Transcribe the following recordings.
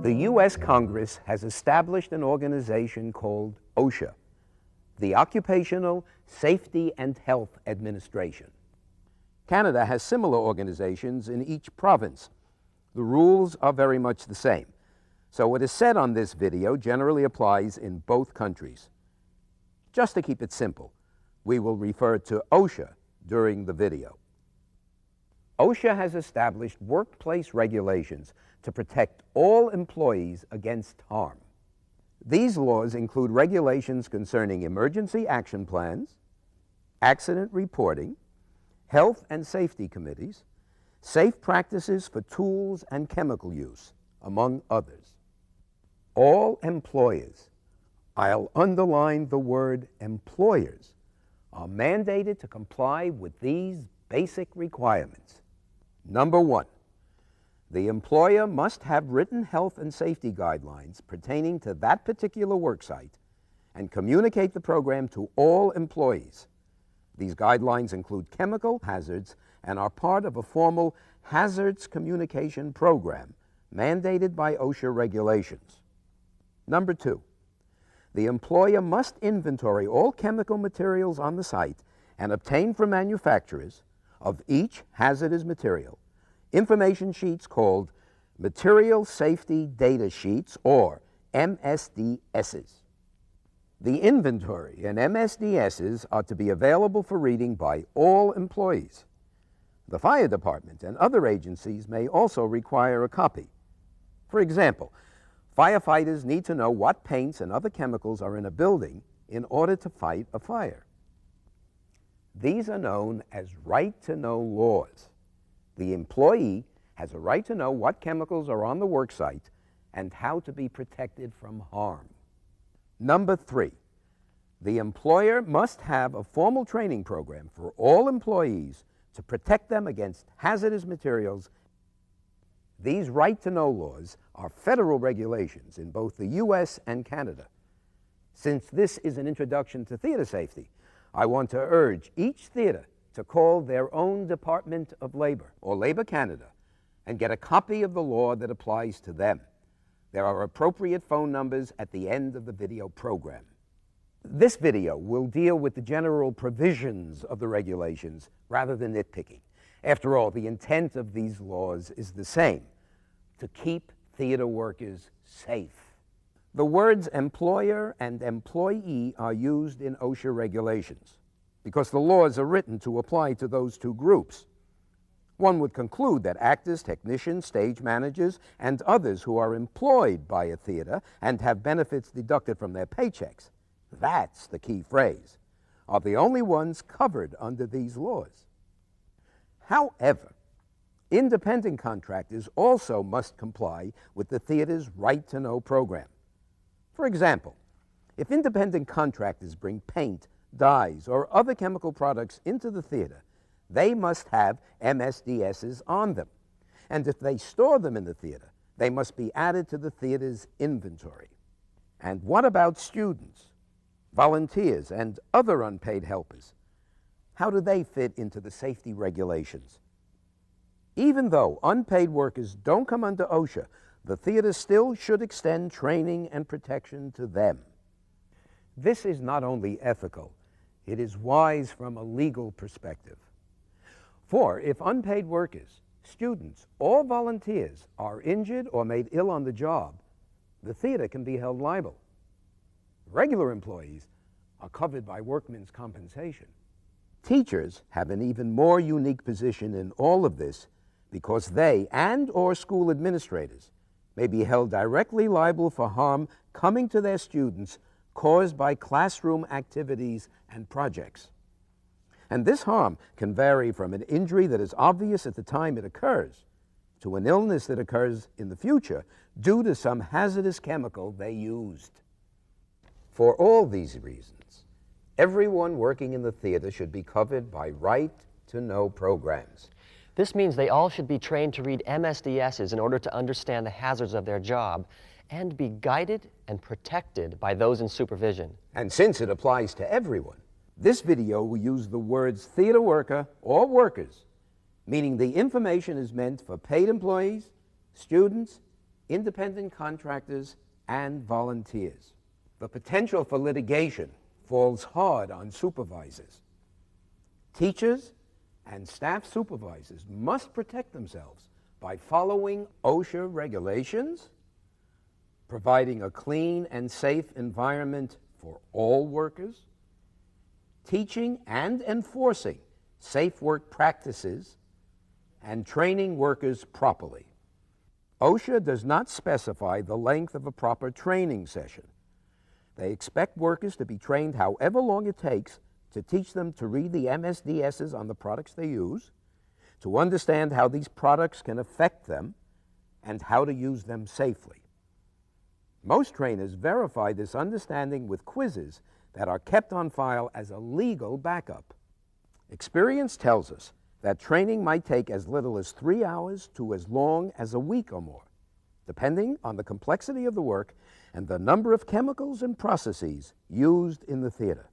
The U.S. Congress has established an organization called OSHA, the Occupational Safety and Health Administration. Canada has similar organizations in each province. The rules are very much the same. So what is said on this video generally applies in both countries. Just to keep it simple, we will refer to OSHA during the video. OSHA has established workplace regulations to protect all employees against harm. These laws include regulations concerning emergency action plans, accident reporting, health and safety committees, safe practices for tools and chemical use, among others. All employers, I'll underline the word employers, are mandated to comply with these basic requirements. Number one, the employer must have written health and safety guidelines pertaining to that particular worksite and communicate the program to all employees. These guidelines include chemical hazards and are part of a formal hazards communication program mandated by OSHA regulations. Number two, the employer must inventory all chemical materials on the site and obtain from manufacturers of each hazardous material information sheets called Material Safety Data Sheets, or MSDSs. The inventory and MSDSs are to be available for reading by all employees. The fire department and other agencies may also require a copy. For example, firefighters need to know what paints and other chemicals are in a building in order to fight a fire. These are known as right-to-know laws. The employee has a right to know what chemicals are on the worksite and how to be protected from harm. Number three, the employer must have a formal training program for all employees to protect them against hazardous materials. These right-to-know laws are federal regulations in both the U.S. and Canada. Since this is an introduction to theater safety, I want to urge each theater to call their own Department of Labor or Labor Canada and get a copy of the law that applies to them. There are appropriate phone numbers at the end of the video program. This video will deal with the general provisions of the regulations rather than nitpicking. After all, the intent of these laws is the same: to keep theater workers safe. The words employer and employee are used in OSHA regulations because the laws are written to apply to those two groups. One would conclude that actors, technicians, stage managers, and others who are employed by a theater and have benefits deducted from their paychecks, that's the key phrase, are the only ones covered under these laws. However, independent contractors also must comply with the theater's right-to-know program. For example, if independent contractors bring paint, dyes, or other chemical products into the theater, they must have MSDSs on them. And if they store them in the theater, they must be added to the theater's inventory. And what about students, volunteers, and other unpaid helpers? How do they fit into the safety regulations? Even though unpaid workers don't come under OSHA, the theater still should extend training and protection to them. This is not only ethical, it is wise from a legal perspective. For if unpaid workers, students, or volunteers are injured or made ill on the job, the theater can be held liable. Regular employees are covered by workmen's compensation. Teachers have an even more unique position in all of this because they and/or school administrators may be held directly liable for harm coming to their students caused by classroom activities and projects. And this harm can vary from an injury that is obvious at the time it occurs to an illness that occurs in the future due to some hazardous chemical they used. For all these reasons, everyone working in the theater should be covered by right-to-know programs. This means they all should be trained to read MSDSs in order to understand the hazards of their job and be guided and protected by those in supervision. And since it applies to everyone, this video will use the words theater worker or workers, meaning the information is meant for paid employees, students, independent contractors, and volunteers. The potential for litigation falls hard on supervisors. Teachers and staff supervisors must protect themselves by following OSHA regulations, providing a clean and safe environment for all workers, teaching and enforcing safe work practices, and training workers properly. OSHA does not specify the length of a proper training session. They expect workers to be trained however long it takes to teach them to read the MSDSs on the products they use, to understand how these products can affect them, and how to use them safely. Most trainers verify this understanding with quizzes that are kept on file as a legal backup. Experience tells us that training might take as little as 3 hours to as long as a week or more, depending on the complexity of the work and the number of chemicals and processes used in the theater.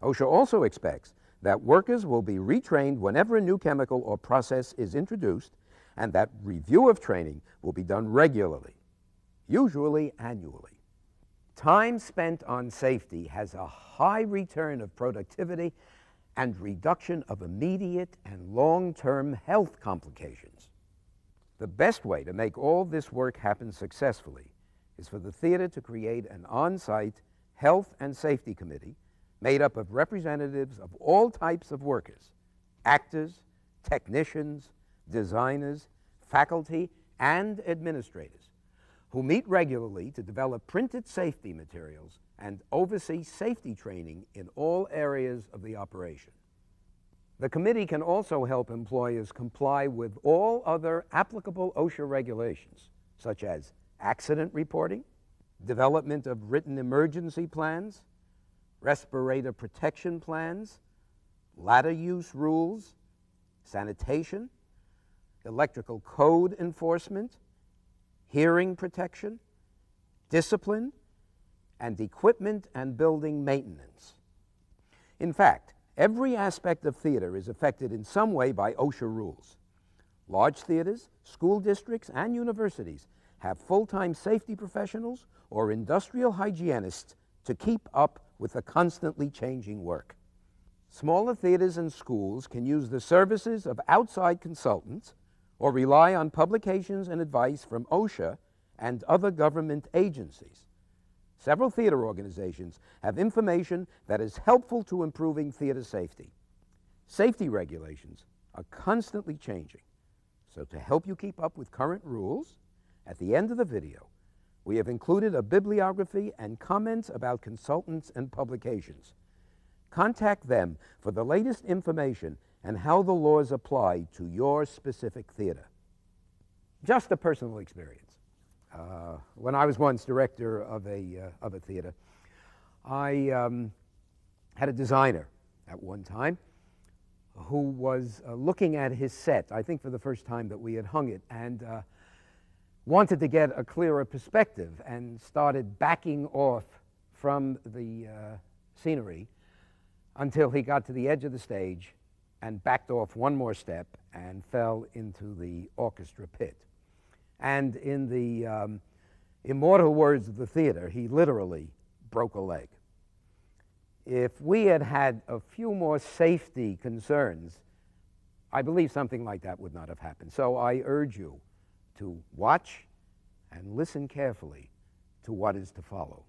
OSHA also expects that workers will be retrained whenever a new chemical or process is introduced, and that review of training will be done regularly, usually annually. Time spent on safety has a high return of productivity and reduction of immediate and long-term health complications. The best way to make all this work happen successfully is for the theater to create an on-site health and safety committee made up of representatives of all types of workers, actors, technicians, designers, faculty, and administrators, who meet regularly to develop printed safety materials and oversee safety training in all areas of the operation. The committee can also help employers comply with all other applicable OSHA regulations, such as accident reporting, development of written emergency plans, respirator protection plans, ladder use rules, sanitation, electrical code enforcement, hearing protection, discipline, and equipment and building maintenance. In fact, every aspect of theater is affected in some way by OSHA rules. Large theaters, school districts, and universities have full-time safety professionals or industrial hygienists to keep up with the constantly changing work. Smaller theaters and schools can use the services of outside consultants or rely on publications and advice from OSHA and other government agencies. Several theater organizations have information that is helpful to improving theater safety. Safety regulations are constantly changing, so to help you keep up with current rules, at the end of the video, we have included a bibliography and comments about consultants and publications. Contact them for the latest information and how the laws apply to your specific theater. Just a personal experience. When I was once director of a theater, I had a designer at one time who was looking at his set, I think for the first time that we had hung it, and wanted to get a clearer perspective and started backing off from the scenery until he got to the edge of the stage and backed off one more step and fell into the orchestra pit. And in the immortal words of the theater, he literally broke a leg. If we had had a few more safety concerns, I believe something like that would not have happened. So I urge you to watch and listen carefully to what is to follow.